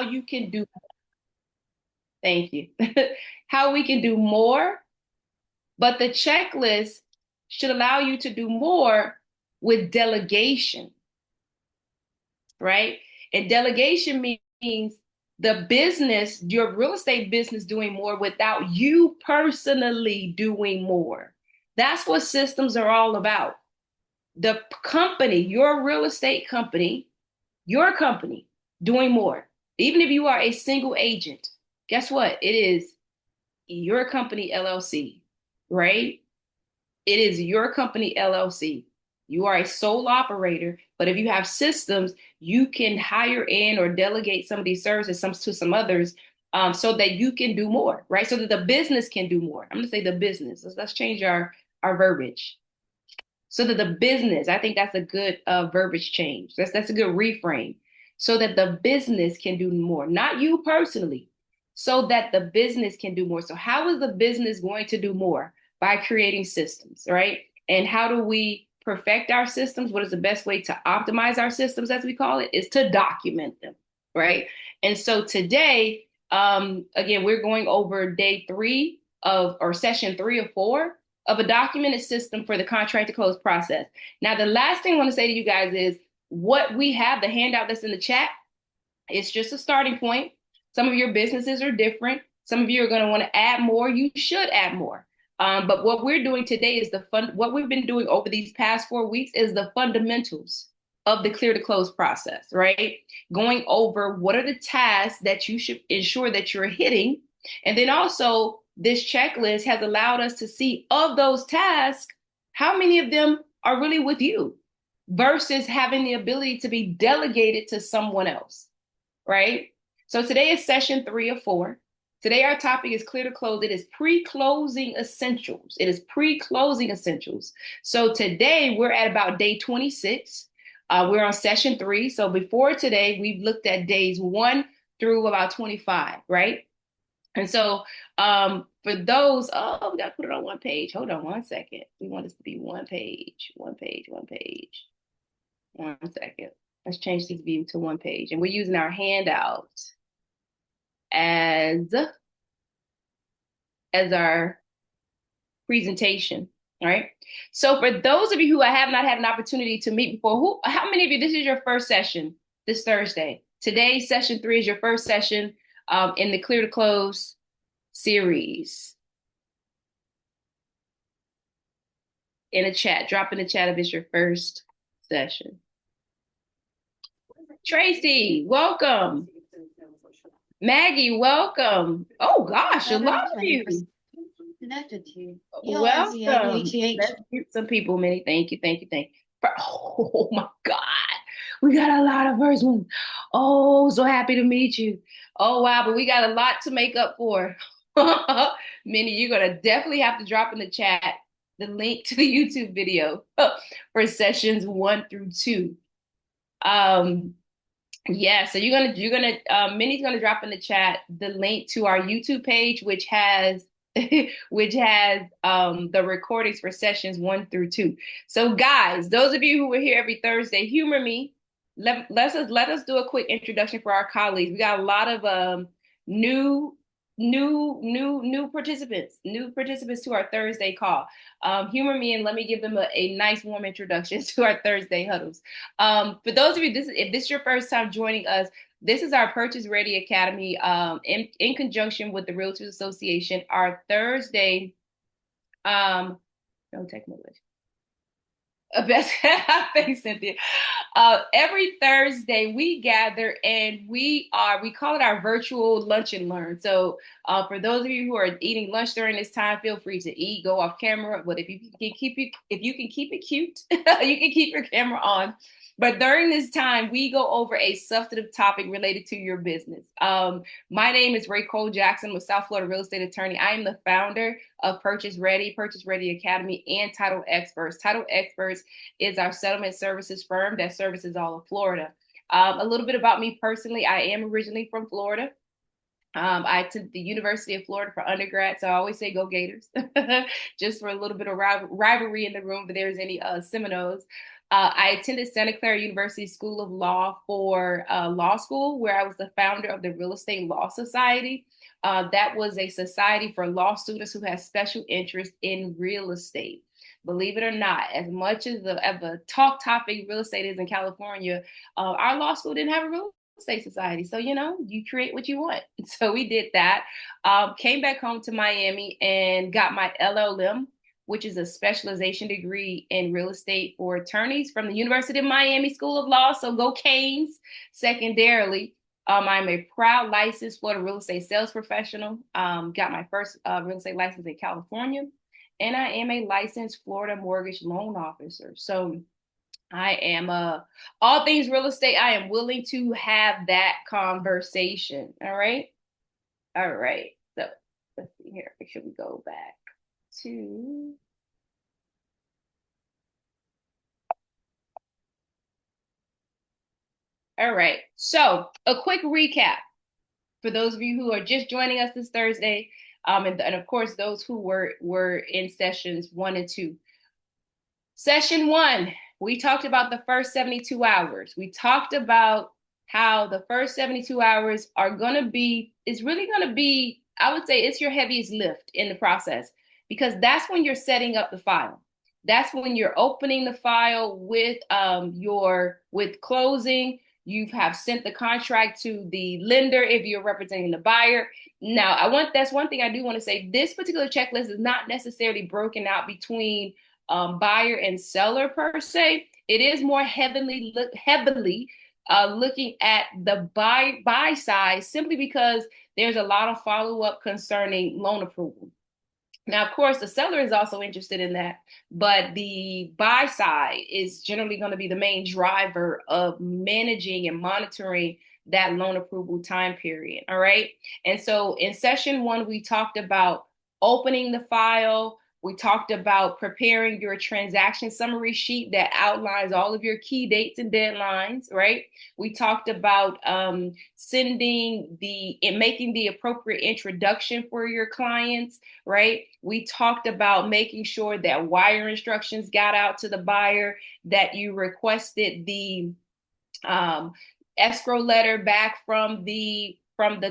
you can do, thank you, how we can do more, but the checklist should allow you to do more with delegation, right? And delegation means the business, your real estate business doing more without you personally doing more. That's what systems are all about. The company, your real estate company, your company doing more. Even if you are a single agent, guess what? It is your company LLC, right? It is your company LLC. You are a sole operator, but if you have systems, you can hire in or delegate some of these services to some others, so that you can do more, right? So that the business can do more. I'm going to say the business. Let's change our verbiage. So that the business, I think that's a good verbiage change. That's a good reframe. So that the business can do more, not you personally, so that the business can do more. So how is the business going to do more? By creating systems, right? And how do we perfect our systems? What is the best way to optimize our systems, as we call it, is to document them, right? And so today, again, we're going over day 3 of, or session 3 of 4 of a documented system for the contract to close process. Now, the last thing I want to say to you guys is what we have, the handout that's in the chat, it's just a starting point. Some of your businesses are different. Some of you are going to want to add more. You should add more. But what we're doing today is what we've been doing over these past 4 weeks is the fundamentals of the clear to close process, right? Going over what are the tasks that you should ensure that you're hitting. And then also this checklist has allowed us to see of those tasks, how many of them are really with you versus having the ability to be delegated to someone else, right? So today is session 3 of 4. Today, our topic is clear to close. It is pre-closing essentials. It is pre-closing essentials. So today we're at about day 26. We're on session 3. So before today, we've looked at days 1 through about 25, right? And so for those, oh, we got to put it on one page. Hold on one second. We want this to be one page, one page, one page. 1 second. Let's change this view to one page. And we're using our handout as our presentation. All right. So for those of you who I have not had an opportunity to meet before, how many of you, this is your first session this Thursday? Today, session 3 is your first session in the Clear to Close series. In a chat, drop in the chat if it's your first session. Tracy, welcome. Maggie, welcome. Oh gosh, a lot of you. Connected to you. Welcome. Let's get some people, Minnie. Thank you, thank you, thank you. Oh my God. We got a lot of first ones. Oh, so happy to meet you. Oh wow, but we got a lot to make up for. Minnie, you're gonna definitely have to drop in the chat the link to the YouTube video for sessions 1 through 2. Yeah, so Minnie's gonna drop in the chat the link to our YouTube page, which has the recordings for sessions 1 through 2. So guys, those of you who were here every Thursday, humor me. Let us do a quick introduction for our colleagues. We got a lot of new participants to our Thursday call. Humor me and let me give them a nice warm introduction to our Thursday huddles. For those of you, if this is your first time joining us, this is our Purchase Ready Academy in conjunction with the Realtors Association. Our Thursday, don't take my wish. Thanks, Cynthia. Every Thursday we gather and we call it our virtual lunch and learn. So for those of you who are eating lunch during this time, feel free to eat, go off camera. But if you can keep it cute, you can keep your camera on. But during this time, we go over a substantive topic related to your business. My name is Ray Cole Jackson. I'm a South Florida real estate attorney. I am the founder of Purchase Ready Academy, and Title Experts. Title Experts is our settlement services firm that services all of Florida. A little bit about me personally. I am originally from Florida. I attended the University of Florida for undergrad, so I always say go Gators, just for a little bit of rivalry in the room, but there's any Seminoles. I attended Santa Clara University School of Law for law school, where I was the founder of the Real Estate Law Society. That was a society for law students who had special interest in real estate. Believe it or not, as much as the talk topic real estate is in California, our law school didn't have a real estate society. So, you create what you want. So we did that. Came back home to Miami and got my LLM, which is a specialization degree in real estate for attorneys from the University of Miami School of Law. So go Canes. Secondarily, I'm a proud licensed Florida real estate sales professional. Got my first real estate license in California, and I am a licensed Florida mortgage loan officer. So I am all things real estate. I am willing to have that conversation. All right. All right. So let's see here. Make sure we go back to. All right. So a quick recap for those of you who are just joining us this Thursday, and of course those who were in sessions 1 and 2. Session 1, we talked about the first 72 hours. We talked about how the first 72 hours is really going to be, I would say it's your heaviest lift in the process, because that's when you're setting up the file. That's when you're opening the file with closing. You have sent the contract to the lender if you're representing the buyer. Now, that's one thing I do want to say. This particular checklist is not necessarily broken out between buyer and seller per se. It is more heavily looking at the buy side, simply because there's a lot of follow up concerning loan approval. Now, of course, the seller is also interested in that, but the buy side is generally going to be the main driver of managing and monitoring that loan approval time period. All right. And so in session 1, we talked about opening the file. We talked about preparing your transaction summary sheet that outlines all of your key dates and deadlines, right? We talked about making the appropriate introduction for your clients, right? We talked about making sure that wire instructions got out to the buyer, that you requested the escrow letter back from the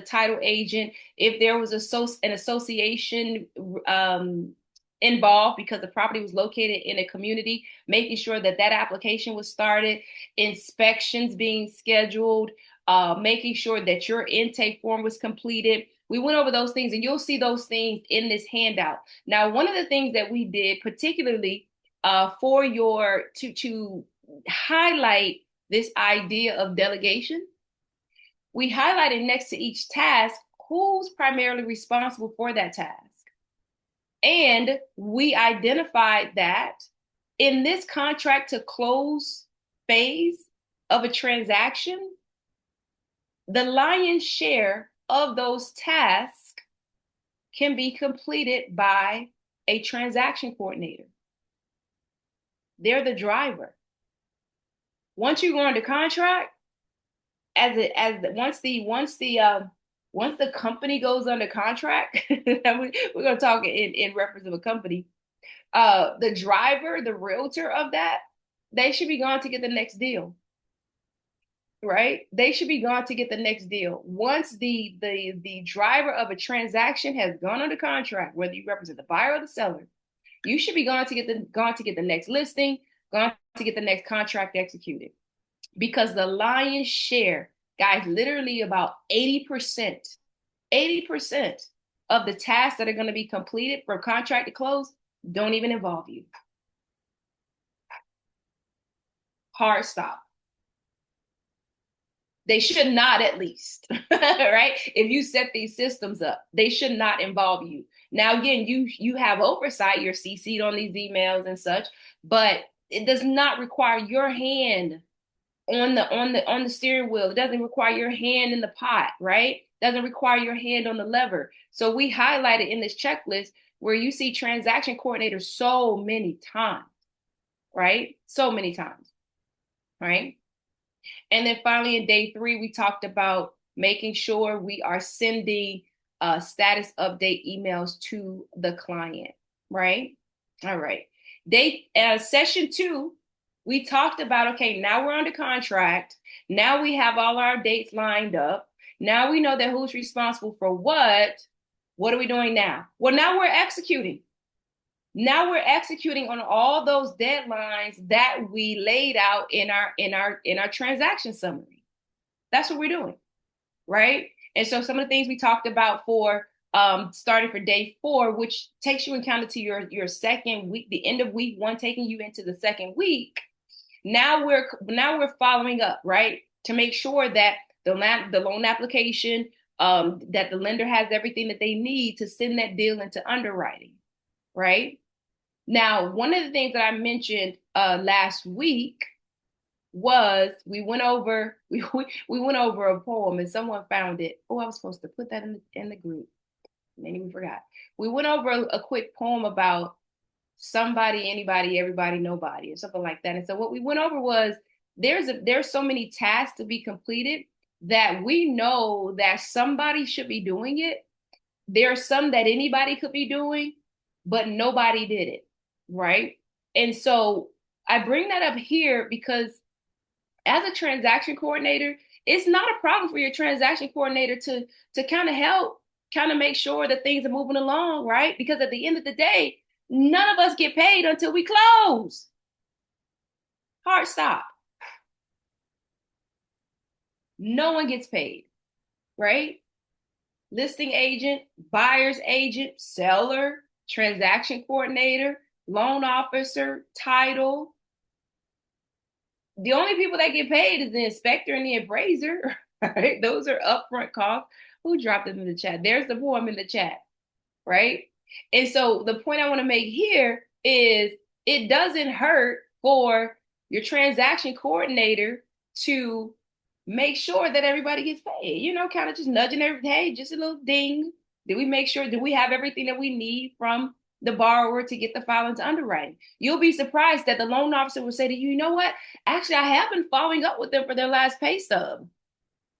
title agent. If there was an association involved because the property was located in a community, making sure that application was started, inspections being scheduled, making sure that your intake form was completed. We went over those things, and you'll see those things in this handout. Now, one of the things that we did, particularly for to highlight this idea of delegation, we highlighted next to each task who's primarily responsible for that task. And we identified that in this contract to close phase of a transaction, the lion's share of those tasks can be completed by a transaction coordinator. They're the driver. Once you go under contract, once the company goes under contract, we're going to talk in reference of a company. The driver, the realtor of that, they should be gone to get the next deal, right? They should be gone to get the next deal. Once the driver of a transaction has gone under contract, whether you represent the buyer or the seller, you should be gone to get the next listing, gone to get the next contract executed. Because the lion's share, guys, literally about 80% of the tasks that are going to be completed from contract to close don't even involve you. Hard stop. They should not, at least, right? If you set these systems up, they should not involve you. Now, again, you have oversight, you're CC'd on these emails and such, but it does not require your hand on the steering wheel. It doesn't require your hand in the pot, right? Doesn't require your hand on the lever. So we highlighted in this checklist where you see transaction coordinators so many times, right? So many times, right? And then finally in day 3, we talked about making sure we are sending status update emails to the client, right? All right. Session 2 We talked about, okay, now we're under contract. Now we have all our dates lined up. Now we know that who's responsible for what. What are we doing now? Well, now we're executing. Now we're executing on all those deadlines that we laid out in our transaction summary. That's what we're doing, right? And so some of the things we talked about for starting for day 4, which takes you encounter to your second week, the end of week 1, taking you into the second week. Now we're following up, right, to make sure that the loan application, that the lender has everything that they need to send that deal into underwriting, right? Now, one of the things that I mentioned last week was we went over a poem and someone found it. Oh, I was supposed to put that in the group. Maybe we forgot. We went over a quick poem about somebody, anybody, everybody, nobody, or something like that. And so what we went over was there's so many tasks to be completed that we know that somebody should be doing it. There are some that anybody could be doing, but nobody did it, right? And so I bring that up here because as a transaction coordinator, it's not a problem for your transaction coordinator to kind of help, kind of make sure that things are moving along, right? Because at the end of the day, none of us get paid until we close. Hard stop. No one gets paid, right? Listing agent, buyer's agent, seller, transaction coordinator, loan officer, title. The only people that get paid is the inspector and the appraiser, right? Those are upfront costs. Who dropped them in the chat? There's the poem in the chat, right? And so the point I want to make here is it doesn't hurt for your transaction coordinator to make sure that everybody gets paid, kind of just nudging every, hey, just a little ding. Did we make sure, do we have everything that we need from the borrower to get the file into underwriting? You'll be surprised that the loan officer will say to you, you know what? Actually, I have been following up with them for their last pay stub.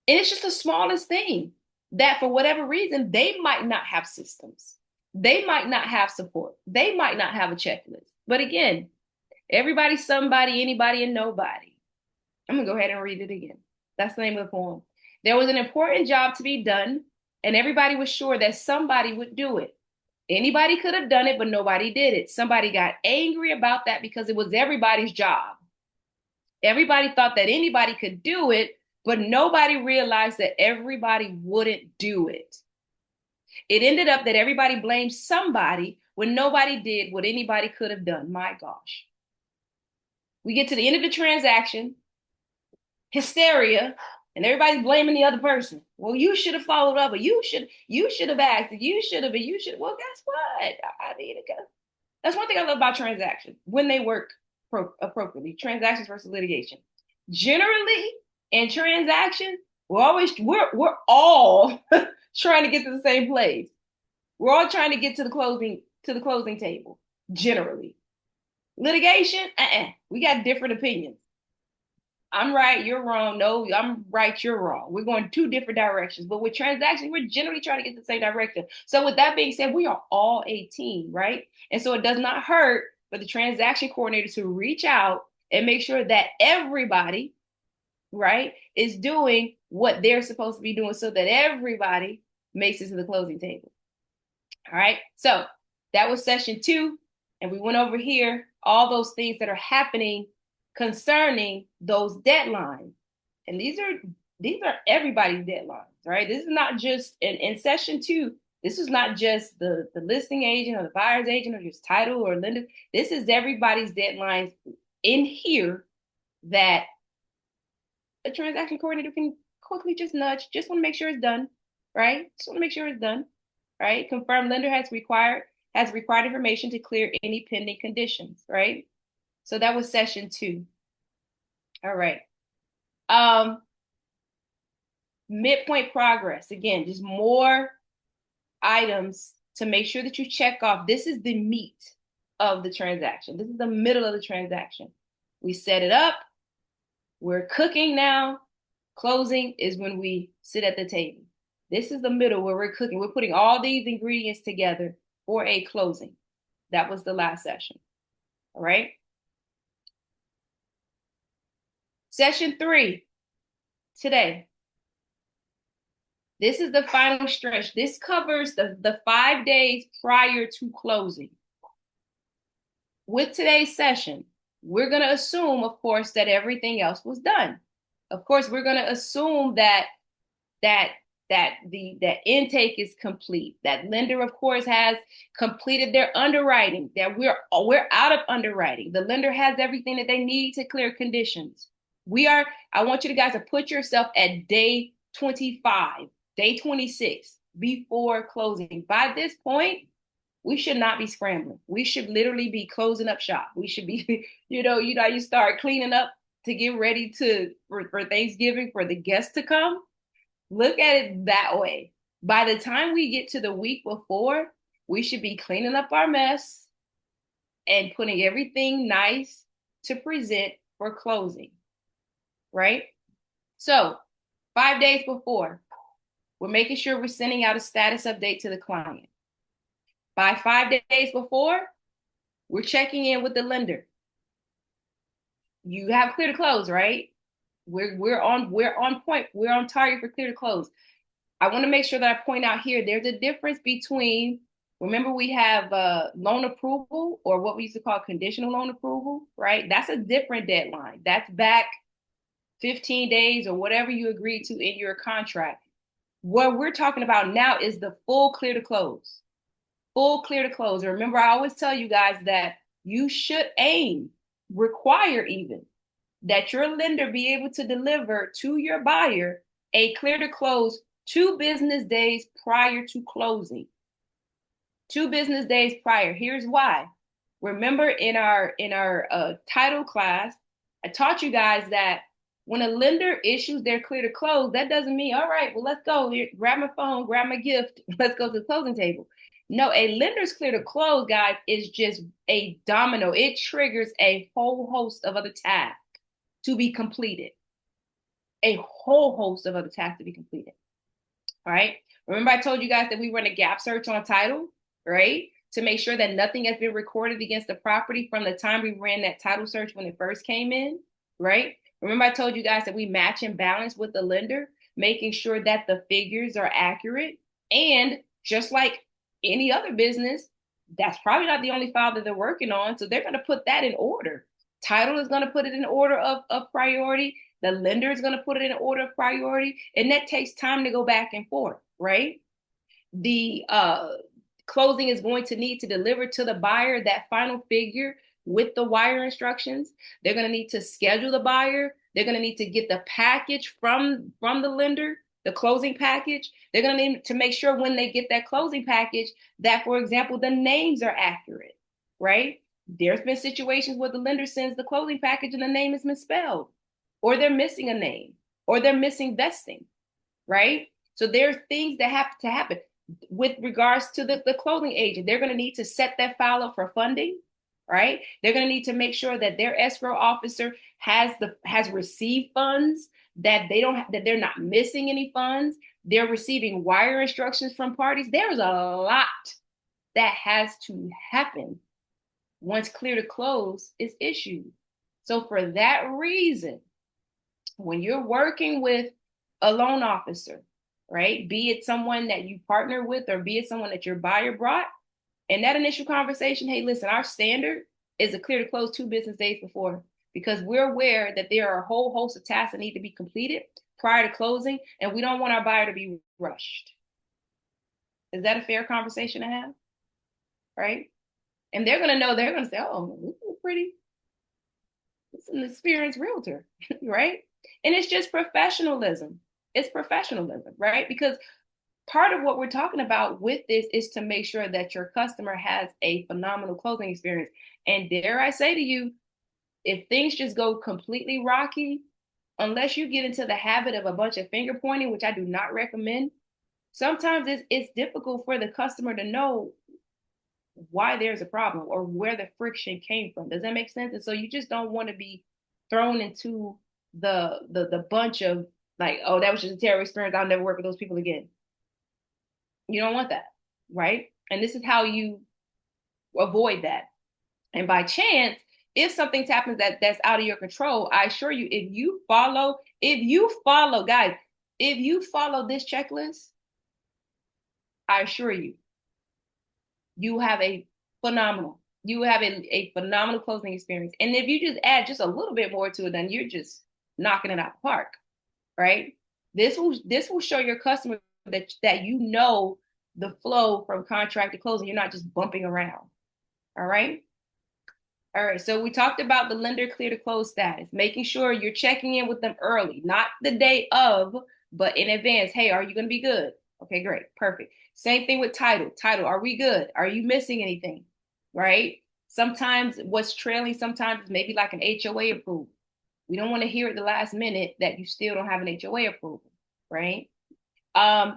And it's just the smallest thing that for whatever reason, they might not have systems. They might not have support. They might not have a checklist. But again, everybody, somebody, anybody, and nobody. I'm going to go ahead and read it again. That's the name of the poem. There was an important job to be done, and everybody was sure that somebody would do it. Anybody could have done it, but nobody did it. Somebody got angry about that because it was everybody's job. Everybody thought that anybody could do it, but nobody realized that everybody wouldn't do it. It ended up that everybody blamed somebody when nobody did what anybody could have done. My gosh. We get to the end of the transaction, hysteria, and everybody's blaming the other person. Well, you should have followed up, or you should have acted, you should have, you should. Well, guess what? I need to go. That's one thing I love about transactions when they work appropriately. Transactions versus litigation. Generally, in transactions, we're all trying to get to the same place. We're all trying to get to the closing table. Generally, litigation, we got different opinions. I'm right, you're wrong. No, I'm right, you're wrong. We're going 2 different directions. But with transactions, we're generally trying to get the same direction. So with that being said, we are all a team, right? And so it does not hurt for the transaction coordinator to reach out and make sure that everybody, right, is doing what they're supposed to be doing so that everybody makes it to the closing table. All right. So that was session 2. And we went over here all those things that are happening concerning those deadlines. And these are everybody's deadlines, right? This is not just in session 2, this is not just the listing agent or the buyer's agent or just title or lender. This is everybody's deadlines in here that a transaction coordinator can quickly just nudge, just want to make sure it's done, right? Just want to make sure it's done, right? Confirm lender has required information to clear any pending conditions, right? So that was session 2. All right. Midpoint progress. Again, just more items to make sure that you check off. This is the meat of the transaction. This is the middle of the transaction. We set it up. We're cooking now. Closing is when we sit at the table. This is the middle where we're cooking. We're putting all these ingredients together for a closing. That was the last session. All right. Session 3 today. This is the final stretch. This covers the 5 days prior to closing. With today's session, we're going to assume, of course, that everything else was done. Of course, we're going to assume that the intake is complete. That lender, of course, has completed their underwriting. That we're out of underwriting. The lender has everything that they need to clear conditions. I want you guys to put yourself at day 25, day 26 before closing. By this point, we should not be scrambling. We should literally be closing up shop. We should be, you start cleaning up to get ready for Thanksgiving for the guests to come. Look at it that way. By the time we get to the week before, we should be cleaning up our mess and putting everything nice to present for closing, right? So 5 days before, we're making sure we're sending out a status update to the client. By 5 days before, we're checking in with the lender. You have clear to close, right? We're on point. We're on target for clear to close. I want to make sure that I point out here, there's a difference between, remember we have loan approval, or what we used to call conditional loan approval, right? That's a different deadline. That's back 15 days or whatever you agreed to in your contract. What we're talking about now is the full clear to close. Full clear to close. And remember, I always tell you guys that you should require even, that your lender be able to deliver to your buyer a clear to close 2 business days prior to closing. 2 business days prior. Here's why. Remember in our title class, I taught you guys that when a lender issues their clear to close, that doesn't mean, all right, well, let's go. Here, grab my phone, grab my gift, let's go to the closing table. No, a lender's clear to close, guys, is just a domino. It triggers a whole host of other tasks to be completed. A whole host of other tasks to be completed. All right. Remember, I told you guys that we run a gap search on title, right? To make sure that nothing has been recorded against the property from the time we ran that title search when it first came in, right? Remember, I told you guys that we match and balance with the lender, making sure that the figures are accurate. And just like any other business, that's probably not the only file that they're working on. So they're going to put that in order. Title is going to put it in order of priority. The lender is going to put it in order of priority. And that takes time to go back and forth, right? The closing is going to need to deliver to the buyer that final figure with the wire instructions. They're going to need to schedule the buyer. They're going to need to get the package from the lender, the closing package. They're going to need to make sure when they get that closing package that, for example, the names are accurate, right? There's been situations where the lender sends the closing package and the name is misspelled, or they're missing a name, or they're missing vesting, right? So there's things that have to happen. With regards to the closing agent, they're going to need to set that file up for funding, right? They're going to need to make sure that their escrow officer has received funds, that they're not missing any funds. They're receiving wire instructions from parties. There's a lot that has to happen once clear to close is issued. So for that reason, when you're working with a loan officer, right, be it someone that you partner with or be it someone that your buyer brought, in that initial conversation, hey, listen, our standard is a clear to close 2 business days before, because we're aware that there are a whole host of tasks that need to be completed prior to closing, and we don't want our buyer to be rushed. Is that a fair conversation to have? Right? And they're going to know, they're going to say, oh, this is pretty, it's an experienced realtor, right? And it's just professionalism. It's professionalism, right? Because part of what we're talking about with this is to make sure that your customer has a phenomenal closing experience. And dare I say to you, if things just go completely rocky, unless you get into the habit of a bunch of finger pointing, which I do not recommend, sometimes it's difficult for the customer to know why there's a problem or where the friction came from. Does that make sense? And so you just don't want to be thrown into the bunch of like, oh, that was just a terrible experience. I'll never work with those people again. You don't want that, right? And this is how you avoid that. And by chance, if something happens that's out of your control, I assure you, if you follow, guys, if you follow this checklist, I assure you, you have a you have a phenomenal closing experience. And if you just add just a little bit more to it, then you're just knocking it out the park, right? This will show your customer that you know the flow from contract to closing. You're not just bumping around. All right. All right. So we talked about the lender clear to close status, making sure you're checking in with them early, not the day of, but in advance. Hey, are you going to be good? Okay, great. Perfect. Same thing with title. Title, are we good? Are you missing anything? Right? Sometimes what's trailing sometimes is maybe like an HOA approval. We don't want to hear at the last minute that you still don't have an HOA approval, right?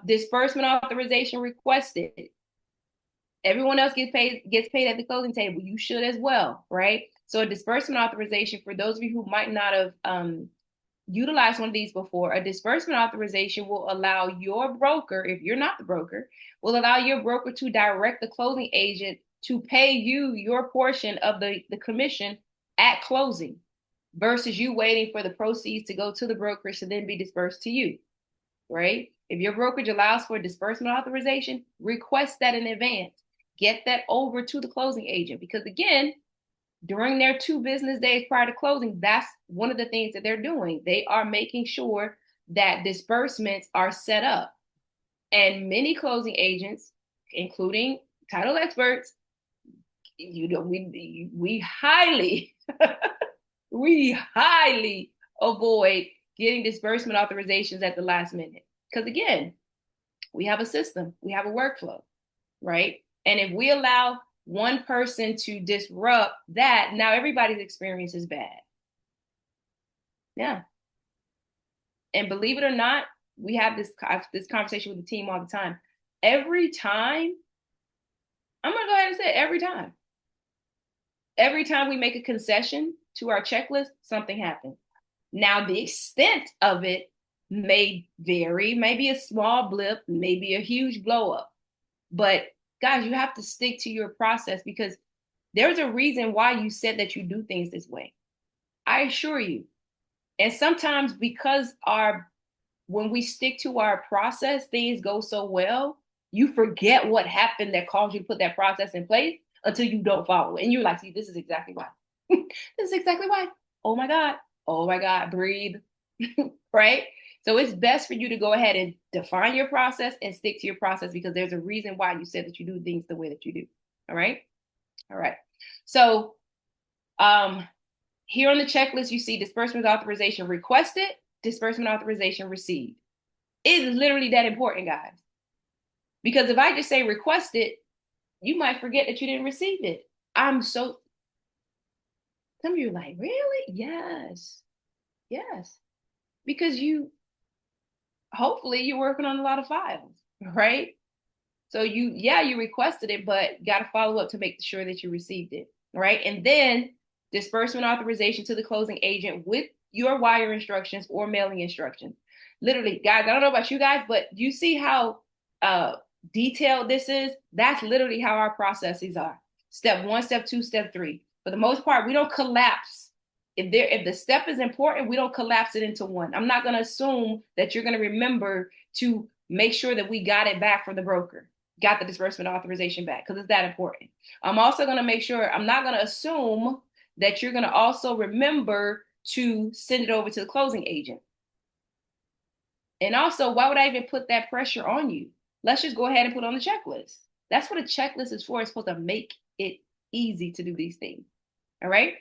Disbursement authorization requested. Everyone else gets paid at the closing table. You should as well, right? So a disbursement authorization, for those of you who might not have utilized one of these before, a disbursement authorization will allow your broker, if you're not the broker, will allow your broker to direct the closing agent to pay you your portion of the commission at closing versus you waiting for the proceeds to go to the brokerage to then be dispersed to you, right? If your brokerage allows for disbursement authorization, request that in advance. Get that over to the closing agent because, again, during their 2 business days prior to closing, that's one of the things that they're doing. They are making sure that disbursements are set up. And many closing agents, including title experts, we highly we highly avoid getting disbursement authorizations at the last minute. Because again, we have a system, we have a workflow, right? And if we allow one person to disrupt that, now everybody's experience is bad. Yeah. And believe it or not, we have this conversation with the team all the time. Every time, I'm going to go ahead and say it, every time we make a concession to our checklist, something happens. Now, the extent of it may vary, maybe a small blip, maybe a huge blow up. But guys, you have to stick to your process because there's a reason why you said that you do things this way. I assure you. And sometimes because when we stick to our process, things go so well, you forget what happened that caused you to put that process in place until you don't follow it. And you're like, see, this is exactly why. This is exactly why. Oh my God. Oh my God. Breathe. Right? So it's best for you to go ahead and define your process and stick to your process because there's a reason why you said that you do things the way that you do. All right. All right. So here on the checklist, you see disbursement authorization requested, disbursement authorization received. It is literally that important, guys. Because if I just say requested, you might forget that you didn't receive it. Some of you are like, really? Yes. Yes. Because hopefully you're working on a lot of files, right? So you requested it, but got to follow up to make sure that you received it, right? And then disbursement authorization to the closing agent with your wire instructions or mailing instructions. Literally, guys, I don't know about you guys, but you see how uh, detailed this is? That's literally how our processes are. Step 1, step 2, step 3. For the most part, we don't collapse. If the step is important, we don't collapse it into one. I'm not going to assume that you're going to remember to make sure that we got it back from the broker, got the disbursement authorization back because it's that important. I'm also going to make sure, I'm not going to assume that you're going to also remember to send it over to the closing agent. And also, why would I even put that pressure on you? Let's just go ahead and put it on the checklist. That's what a checklist is for. It's supposed to make it easy to do these things. All right.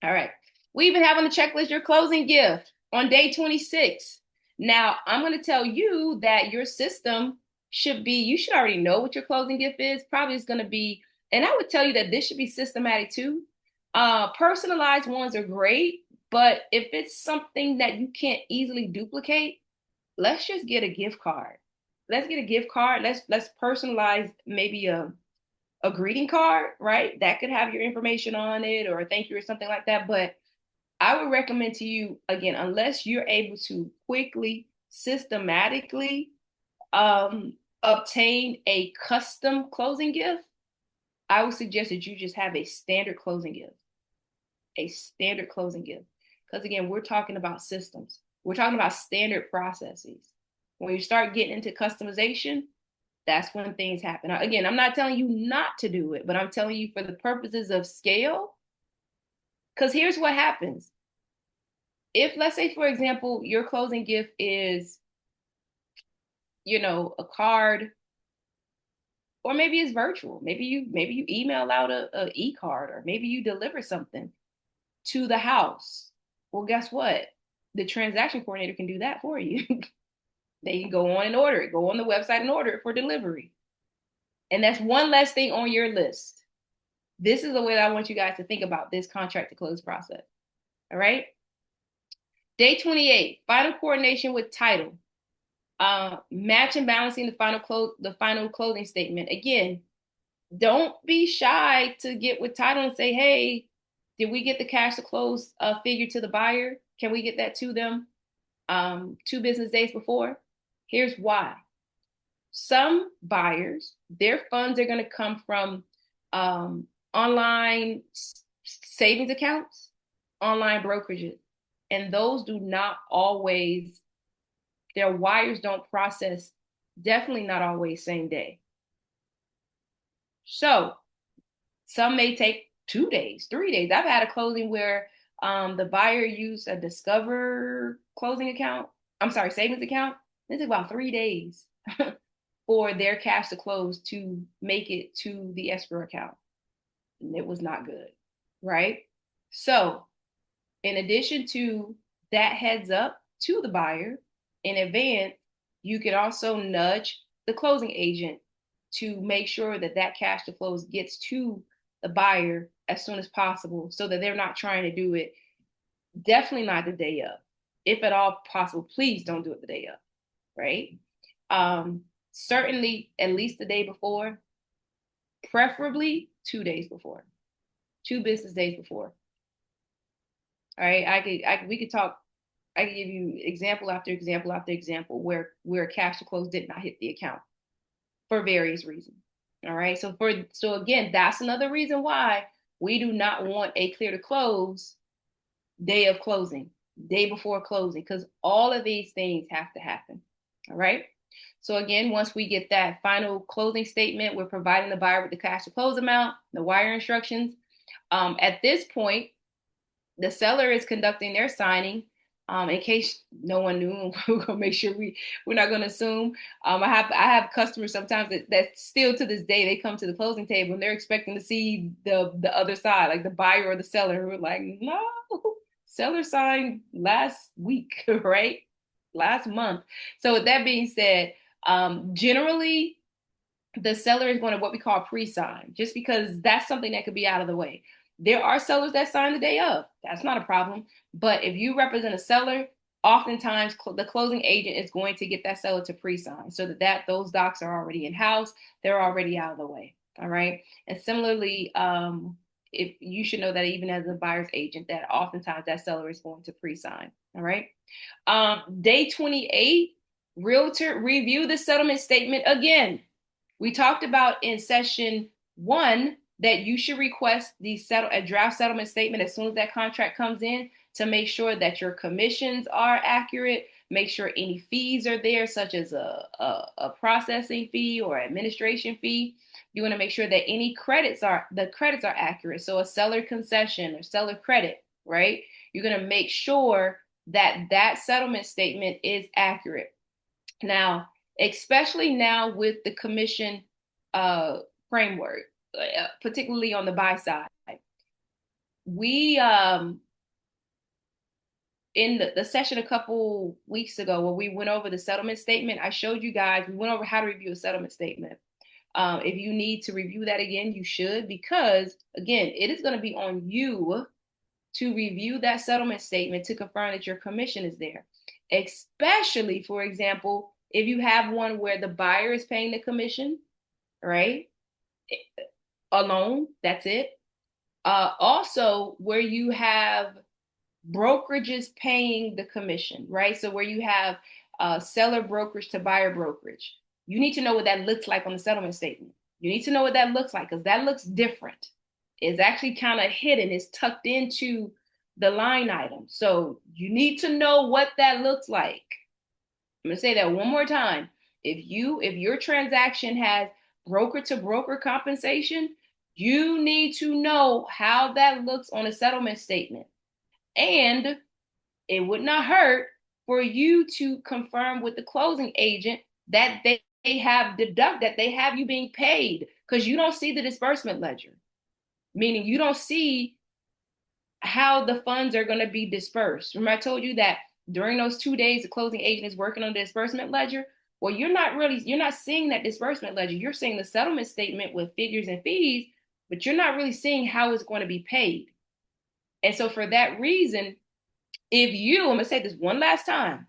All right. We even have on the checklist your closing gift on day 26. Now, I'm going to tell you that your system you should already know what your closing gift is. Probably it's going to be, and I would tell you that this should be systematic too. Personalized ones are great, but if it's something that you can't easily duplicate, let's just get a gift card. Let's get a gift card. Let's personalize maybe a greeting card, right? That could have your information on it or a thank you or something like that. But I would recommend to you, again, unless you're able to quickly, systematically obtain a custom closing gift, I would suggest that you just have a standard closing gift. A standard closing gift. Because again, we're talking about systems. We're talking about standard processes. When you start getting into customization, that's when things happen. Now, again, I'm not telling you not to do it, but I'm telling you for the purposes of scale, because here's what happens. If, let's say, for example, your closing gift is, a card, or maybe it's virtual. Maybe you email out a e-card, or maybe you deliver something to the house. Well, guess what? The transaction coordinator can do that for you. They can go on and order it, go on the website and order it for delivery. And that's one less thing on your list. This is the way that I want you guys to think about this contract to close process. All right. Day 28, final coordination with title. Match and balancing the final closing statement. Again, don't be shy to get with title and say, hey, did we get the cash to close figure to the buyer? Can we get that to them 2 business days before? Here's why. Some buyers, their funds are going to come from online savings accounts, online brokerages, and those do not always, their wires don't process, definitely not always same day. So some may take 2 days, 3 days. I've had a closing where the buyer used a Discover closing account. I'm sorry, savings account. It took about 3 days for their cash to close to make it to the escrow account. And it was not good, right? So, in addition to that heads up to the buyer in advance, you can also nudge the closing agent to make sure that that cash to close gets to the buyer as soon as possible so that they're not trying to do it. Definitely not the day of. If at all possible, please don't do it the day of, right? Certainly at least the day before, preferably 2 days before, 2 business days before. All right, we could talk. I could give you example after example after example where cash to close did not hit the account for various reasons. All right, so again, that's another reason why we do not want a clear to close day of closing, day before closing, because all of these things have to happen. All right. So again, once we get that final closing statement, we're providing the buyer with the cash to close amount, the wire instructions. At this point, the seller is conducting their signing. In case no one knew, we're gonna make sure we're not gonna assume. I have customers sometimes that still to this day they come to the closing table and they're expecting to see the other side, like the buyer or the seller. We're like, no, seller signed last week, right? Last month. So with that being said, generally the seller is going to what we call pre-sign, just because that's something that could be out of the way. There are sellers that sign the day of. That's not a problem. But if you represent a seller, oftentimes the closing agent is going to get that seller to pre-sign so that those docs are already in house. They're already out of the way. All right. And similarly, if you should know that even as a buyer's agent, that oftentimes that seller is going to pre-sign. All right. Day 28, realtor review the settlement statement again. We talked about in session 1 that you should request a draft settlement statement as soon as that contract comes in to make sure that your commissions are accurate, make sure any fees are there, such as a processing fee or administration fee. You want to make sure that the credits are accurate. So a seller concession or seller credit, right? You're going to make sure that that settlement statement is accurate. Now, especially now with the commission framework, particularly on the buy side. We in the session a couple weeks ago where we went over the settlement statement, I showed you guys, we went over how to review a settlement statement. If you need to review that again, you should, because again, it is going to be on you to review that settlement statement to confirm that your commission is there. Especially, for example, if you have one where the buyer is paying the commission, right? Alone, that's it. Also, where you have brokerages paying the commission, right? So where you have seller brokerage to buyer brokerage, you need to know what that looks like on the settlement statement. You need to know what that looks like because that looks different. is actually kind of hidden. It's tucked into the line item. So you need to know what that looks like. I'm going to say that one more time. If your transaction has broker to broker compensation, you need to know how that looks on a settlement statement. And it would not hurt for you to confirm with the closing agent that they have that they have you being paid, because you don't see the disbursement ledger, meaning you don't see how the funds are going to be dispersed. Remember, I told you that during those 2 days, the closing agent is working on the disbursement ledger. Well, you're not seeing that disbursement ledger. You're seeing the settlement statement with figures and fees, but you're not really seeing how it's going to be paid. And so for that reason, I'm going to say this one last time,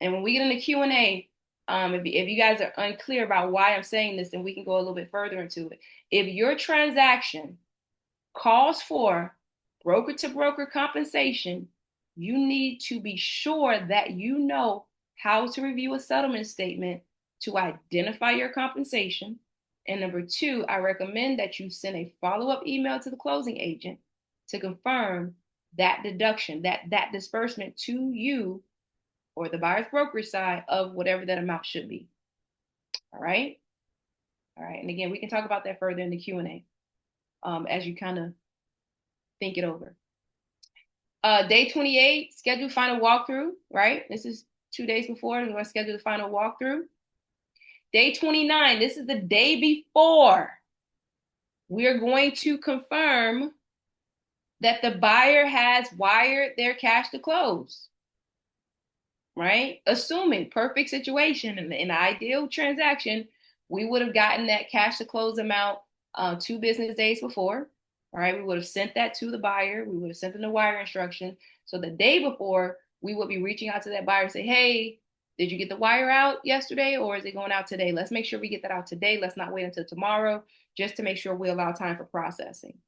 and when we get in the Q&A, if you guys are unclear about why I'm saying this, then we can go a little bit further into it. If your transaction calls for broker to broker compensation, you need to be sure that you know how to review a settlement statement to identify your compensation. And number two, I recommend that you send a follow-up email to the closing agent to confirm that deduction, that disbursement to you or the buyer's brokerage side of whatever that amount should be. All right. All right. And again, we can talk about that further in the Q&A as you kind of think it over. Day 28, schedule final walkthrough, right? This is 2 days before. We're going to schedule the final walkthrough. Day 29, this is the day before. We're going to confirm that the buyer has wired their cash to close, right? Assuming perfect situation in an ideal transaction, we would have gotten that cash to close amount 2 business days before. All right, we would have sent that to the buyer. We would have sent them the wire instruction. So the day before, we would be reaching out to that buyer and say, hey, did you get the wire out yesterday, or is it going out today? Let's make sure we get that out today. Let's not wait until tomorrow, just to make sure we allow time for processing.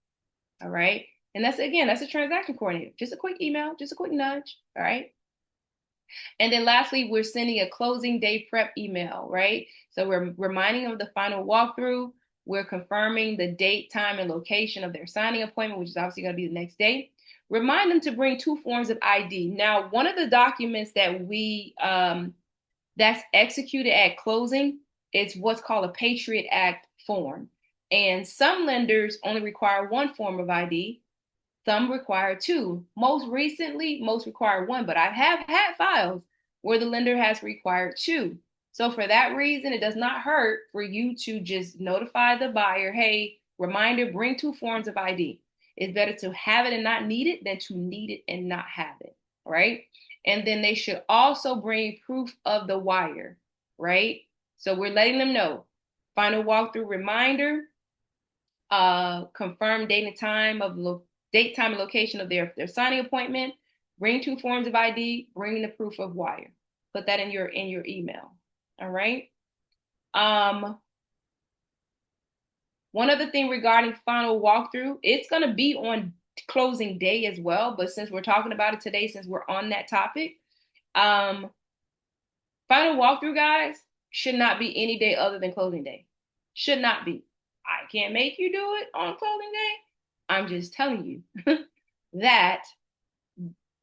All right. And that's a transaction coordinator. Just a quick email, just a quick nudge. All right. And then lastly, we're sending a closing day prep email, right? So we're reminding them of the final walkthrough. We're confirming the date, time, and location of their signing appointment, which is obviously going to be the next day. Remind them to bring 2 forms of ID. Now, one of the documents that that's executed at closing is what's called a Patriot Act form. And some lenders only require 1 form of ID. Some require 2. Most recently, most require 1, but I have had files where the lender has required 2. So for that reason, it does not hurt for you to just notify the buyer, hey, reminder, bring 2 forms of ID. It's better to have it and not need it than to need it and not have it, right? And then they should also bring proof of the wire, right? So we're letting them know. Final walkthrough reminder, confirm date, time, and location of their signing appointment, bring 2 forms of ID, bring the proof of wire. Put that in your email. All right. One other thing regarding final walkthrough, it's going to be on closing day as well. But since we're talking about it today, since we're on that topic, final walkthrough, guys, should not be any day other than closing day. Should not be. I can't make you do it on closing day. I'm just telling you that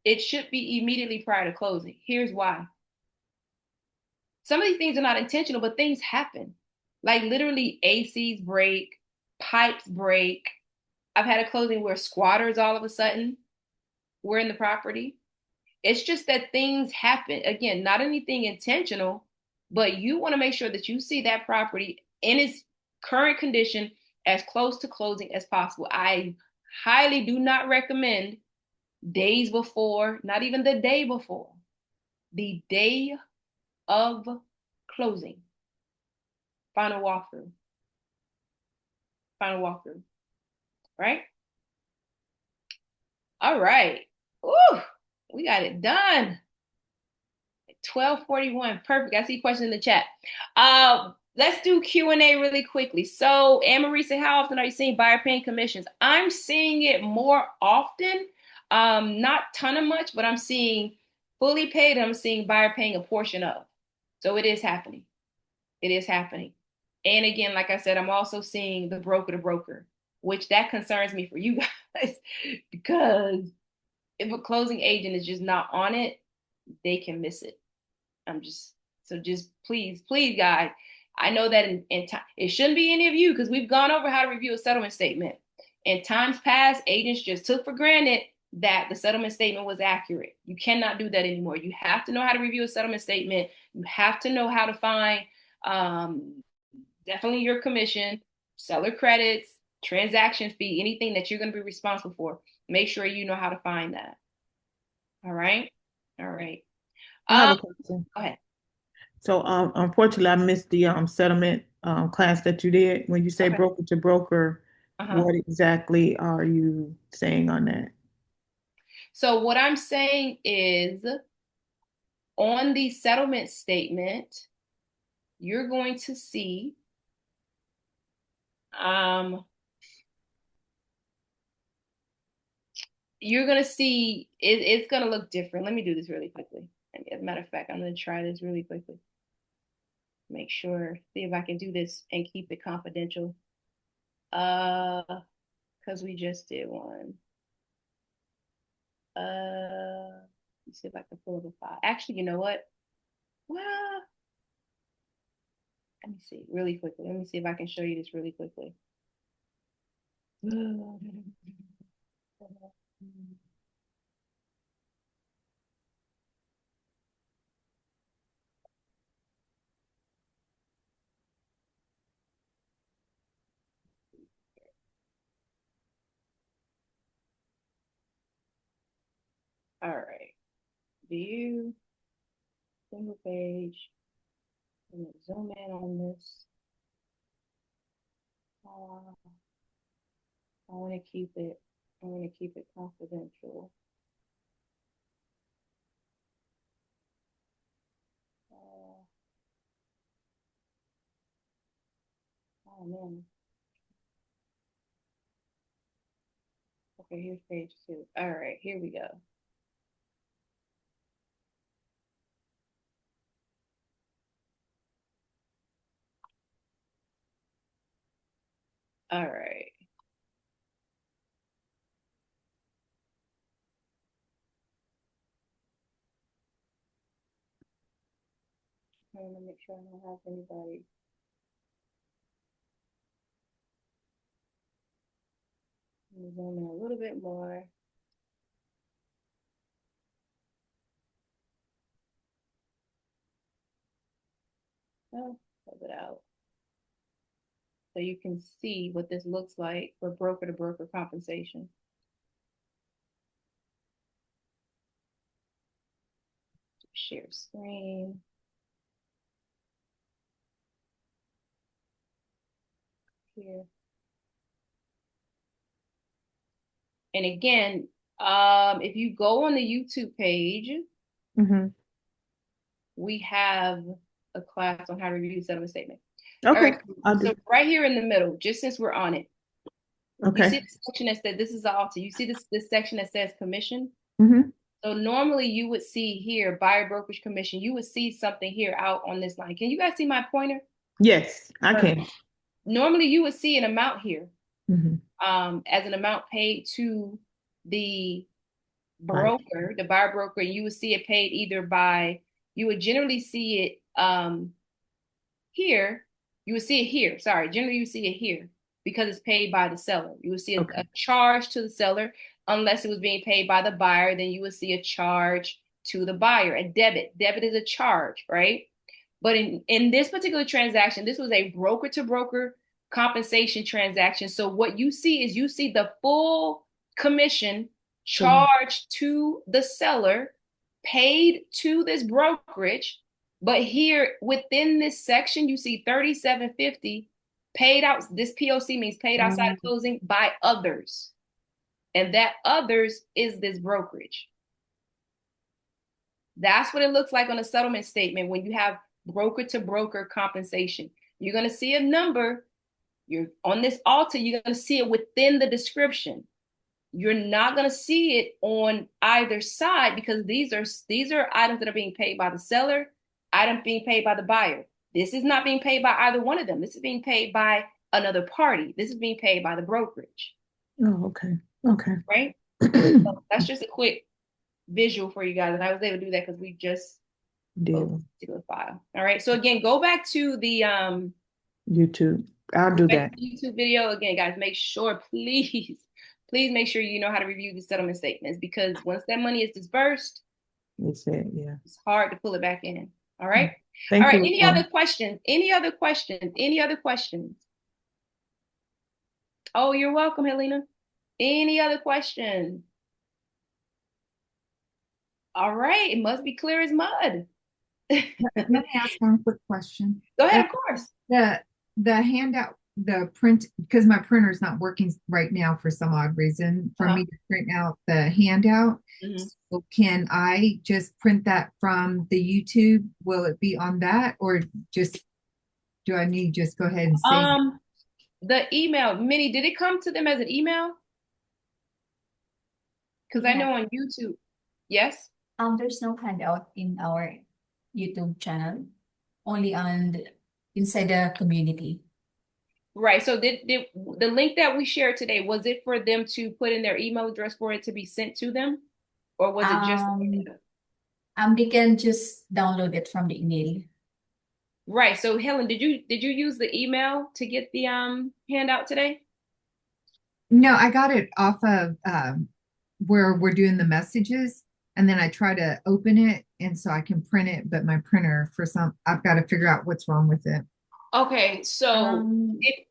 it should be immediately prior to closing. Here's why. Some of these things are not intentional, but things happen. Like literally ACs break, pipes break. I've had a closing where squatters all of a sudden were in the property. It's just that things happen. Again, not anything intentional, but you want to make sure that you see that property in its current condition as close to closing as possible. I highly do not recommend days before, not even the day before, the day of closing. Final walkthrough. Final walkthrough. Right? All right. Ooh, we got it done. 12:41. Perfect. I see questions in the chat. Let's do Q&A really quickly. So Anne-Marie said, how often are you seeing buyer paying commissions? I'm seeing it more often. Not ton of much, but I'm seeing fully paid. I'm seeing buyer paying a portion of. So it is happening. It is happening. And again, like I said, I'm also seeing the broker to broker, which that concerns me for you guys because if a closing agent is just not on it, they can miss it. I'm just so just please, please, guys. I know that in time it shouldn't be any of you because we've gone over how to review a settlement statement. In times past, agents just took for granted that the settlement statement was accurate. You cannot do that anymore. You have to know how to review a settlement statement. You have to know how to find definitely your commission, seller credits, transaction fee, anything that you're going to be responsible for. Make sure you know how to find that. All right. All right. I have Um, a question. Go ahead. So, unfortunately, I missed the settlement class that you did. When you say Okay. broker to broker, Uh-huh. what exactly are you saying on that? So what I'm saying is on the settlement statement, you're going to see um it's going to look different. Let me do this really quickly. As a matter of fact, I'm going to try this really quickly. Make sure, see if I can do this and keep it confidential. Uh, because we just did one. Let's see if I can pull up a file. Actually, you know what? Well, let me see really quickly. Let me see if I can show you this really quickly. All right. View, single page. I'm gonna zoom in on this. Uh, I want to keep it. I want to keep it confidential. Uh, oh man. Okay, here's page two. All right, here we go. All right. I want to make sure I don't have anybody. Let me zoom in a little bit more. Oh, close it out. So you can see what this looks like for broker to broker compensation. Share screen here. And again, if you go on the YouTube page, Hmm. we have a class on how to review settlement statement. All Okay, right, I'll so do. right here in the middle, just since we're on it, you see Okay. the section that said this is the altar. You see this section that says commission. Hmm. So normally you would see here buyer brokerage commission. You would see something here out on this line. Can you guys see my pointer? Yes, I Perfect. can. Normally you would see an amount here Hmm. as an amount paid to the Right. broker, the buyer broker, and you would see it paid either by, you would generally see it here, you would see it here. Sorry, generally you see it here because it's paid by the seller. You would see a Okay. charge to the seller unless it was being paid by the buyer. Then you would see a charge to the buyer, a debit. Debit is a charge, right? But in this particular transaction, this was a broker to broker compensation transaction. So what you see is you see the full commission So, charged to the seller, paid to this brokerage. But here within this section, you see 3750 paid out. This POC means paid outside of um, closing by others. And that others is this brokerage. That's what it looks like on a settlement statement when you have broker to broker compensation. You're going to see a number. You're on this altar, you're going to see it within the description. You're not going to see it on either side because these are items that are being paid by the seller, items being paid by the buyer. This is not being paid by either one of them. This is being paid by another party. This is being paid by the brokerage, Oh, okay. Okay. right? So that's just a quick visual for you guys. And I was able to do that because we just opened Deal. this particular file. All right. So again, go back to the YouTube. I'll do that. YouTube video again, guys. Make sure, please, please make sure you know how to review the settlement statements because once that money is disbursed, It's it. Yeah. it's hard to pull it back in. All right. All Thank right. you. Any other questions? Any other questions? Any other questions? Oh, you're welcome, Helena. Any other questions? All right. It must be clear as mud. Go Let me ask one quick question. ahead, of course. The handout, the print, because my printer's not working right now for some odd reason, for Uh-huh. me to print out the handout. Mhm. So can I just print that from the YouTube? Will it be on that, or just do I need to just go ahead and save? The email, Minnie, did it come to them as an email? Because I Yeah. know on YouTube, yes. There's no handout in our YouTube channel, only on inside the community. Right. So did the link that we shared today, was it for them to put in their email address for it to be sent to them? Or was it just They can just download it from the email. right? So Helen, did you use the email to get the handout today? No, I got it off of where we're doing the messages, and then I try to open it, and so I can print it, but my printer for some, I've got to figure out what's wrong with it. Okay, so Um, if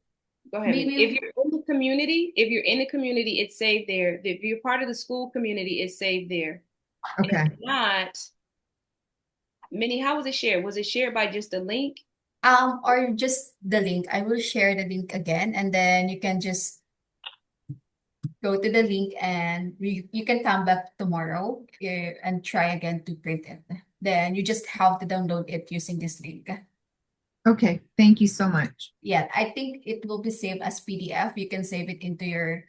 go ahead, Minnie. If Maybe you're in the community, it's saved there. If you're part of the school community, it's saved there. If Okay. not, Minnie, how was it shared? Was it shared by just a link? or just the link. I will share the link again, and then you can just go to the link and you can come back tomorrow and try again to print it. Then you just have to download it using this link. Okay. Thank you so much. Yeah, I think it will be saved as PDF. You can save it into your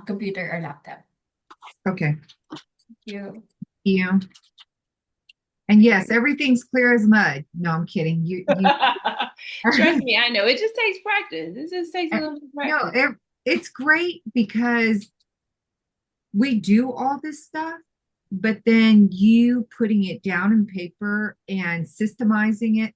computer or laptop. Okay. You You. And yes, everything's clear as mud. No, I'm kidding. You Trust me, I know. It just takes practice. It just takes a little bit of no, practice. it's great because we do all this stuff, but then you putting it down in paper and systemizing it,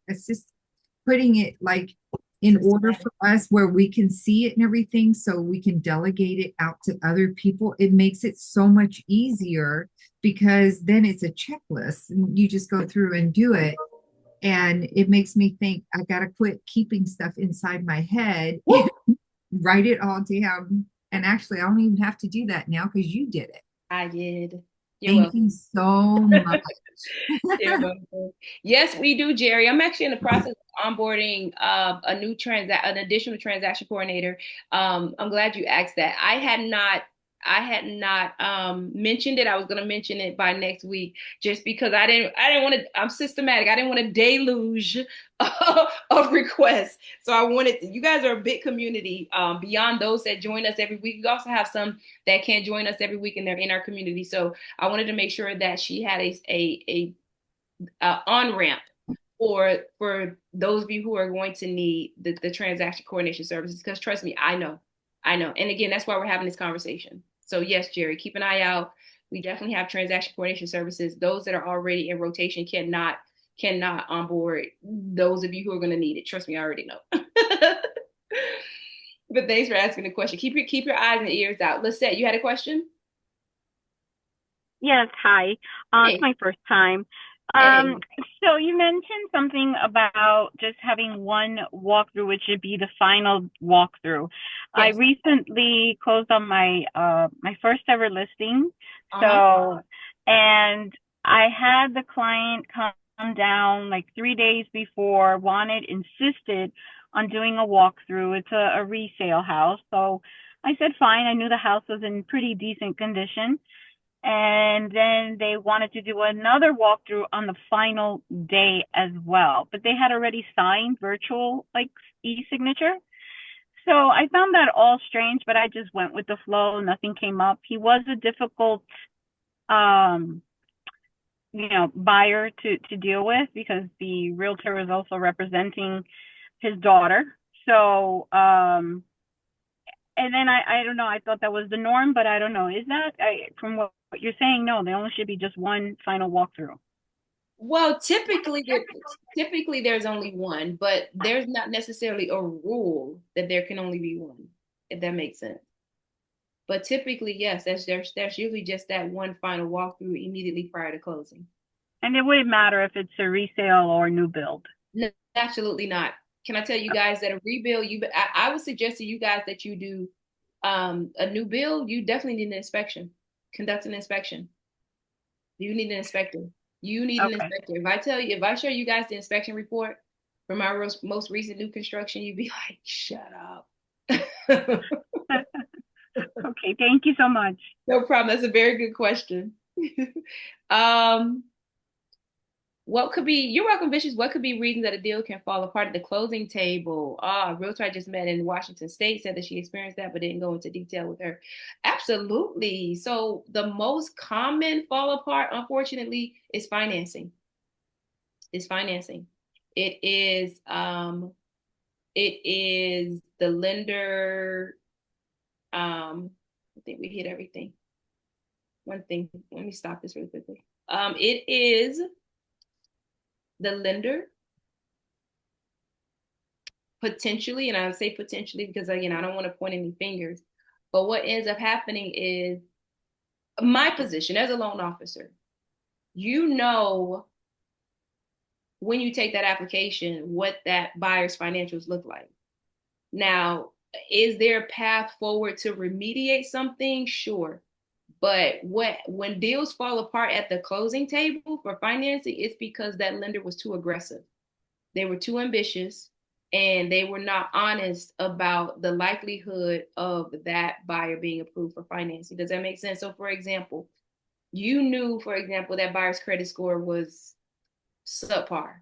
putting it like in order for us where we can see it and everything so we can delegate it out to other people, it makes it so much easier because then it's a checklist and you just go through and do it. And it makes me think I gotta quit keeping stuff inside my head, write it all down. And actually, I don't even have to do that now because you did it. I did. You're Thank welcome. you so much. You're welcome. Yes, we do, Jerry. I'm actually in the process of onboarding an additional transaction coordinator. I'm glad you asked that. I had not mentioned it. I was going to mention it by next week just because I didn't want to, I'm systematic. I didn't want a deluge of requests. So you guys are a big community beyond those that join us every week. We also have some that can't join us every week and they're in our community. So I wanted to make sure that she had a on ramp for those of you who are going to need the transaction coordination services. Because trust me, I know. And again, that's why we're having this conversation. So yes, Jerry, keep an eye out. We definitely have transaction coordination services. Those that are already in rotation cannot onboard those of you who are going to need it. Trust me, I already know. But thanks for asking the question. Keep your eyes and ears out. Lisette, you had a question? Yes, hi. Hey, It's my first time. hey. So you mentioned something about just having one walkthrough, which should be the final walkthrough. I Yes. recently closed on my first ever listing. Uh-huh. So, and I had the client come down like 3 days before, insisted on doing a walkthrough. It's a resale house. So I said, fine. I knew the house was in pretty decent condition. And then they wanted to do another walkthrough on the final day as well. But they had already signed virtual like e-signature. So I found that all strange, but I just went with the flow. Nothing came up. He was a difficult um buyer to deal with because the realtor is also representing his daughter. So, and then I don't know, I thought that was the norm, but I don't know. Is that, from what you're saying, no, there only should be just one final walkthrough. Well, typically there's only one, but there's not necessarily a rule that there can only be one, if that makes sense. But typically, yes, there's usually just that one final walkthrough immediately prior to closing. And it wouldn't matter if it's a resale or new build. No, absolutely not. Can I tell you guys that a rebuild, I would suggest to you guys that you do a new build, you definitely need an inspection. Conduct an inspection. You need an inspector. You need an Okay. inspector. If I show you guys the inspection report for my most recent new construction, you'd be like, shut up. Okay, thank you so much. No problem. That's a very good question. um, you're welcome, Vicious. What could be reasons that a deal can fall apart at the closing table? A realtor I just met in Washington State said that she experienced that, but didn't go into detail with her. Absolutely. So the most common fall apart, unfortunately, is financing. Is financing. It is the lender. I think we hit everything. One thing, let me stop this really quickly. It is the lender potentially, and I say potentially because again, I don't want to point any fingers, but what ends up happening is my position as a loan officer, you know, when you take that application, what that buyer's financials look like. Now, is there a path forward to remediate something? Sure. But when deals fall apart at the closing table for financing, it's because that lender was too aggressive. They were too ambitious and they were not honest about the likelihood of that buyer being approved for financing. Does that make sense? So for example, you knew, for example, that buyer's credit score was subpar,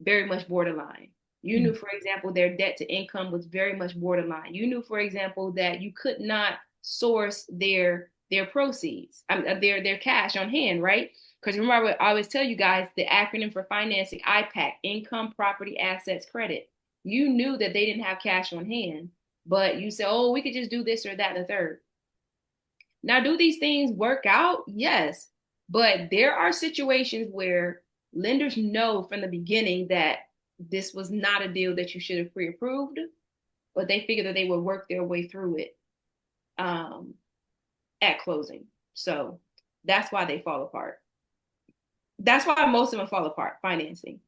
very much borderline. You knew, for example, their debt to income was very much borderline. You knew, for example, that you could not source their proceeds, their cash on hand, right? Because remember, I always tell you guys the acronym for financing, IPAC, income, property, assets, credit. You knew that they didn't have cash on hand, but you said, oh, we could just do this or that and the third. Now, do these things work out? Yes. But there are situations where lenders know from the beginning that this was not a deal that you should have pre-approved, but they figured that they would work their way through it at closing. So that's why they fall apart. That's why most of them fall apart, financing.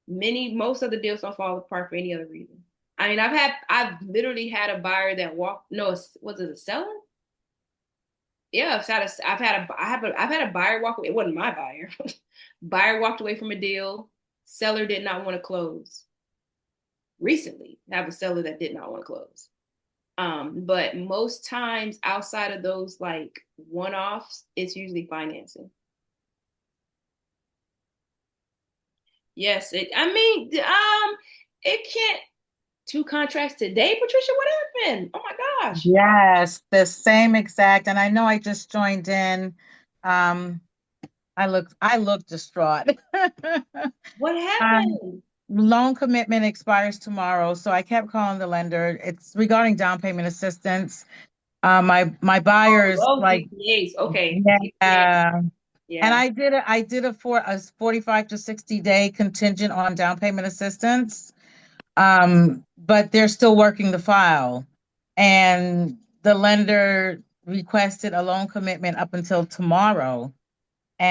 Most of the deals don't fall apart for any other reason. I mean, I've literally had a buyer that was it a seller? Yeah, I've had a buyer walk away. It wasn't my buyer. Buyer walked away from a deal. Seller did not want to close. Recently, I have a seller that did not want to close. But most times outside of those like one-offs, it's usually financing. Yes, it can't. Two contracts today, Patricia. What happened? Oh my gosh. Yes, the same exact. And I know I just joined in. I look distraught. What Um, happened? Loan commitment expires tomorrow, so I kept calling the lender. It's regarding down payment assistance. My Oh, buyers those like, DPAs. Okay. Yeah. yeah. And Yeah. I did a 45 to 60 day contingent on down payment assistance. But they're still working the file. And the lender requested a loan commitment up until tomorrow. And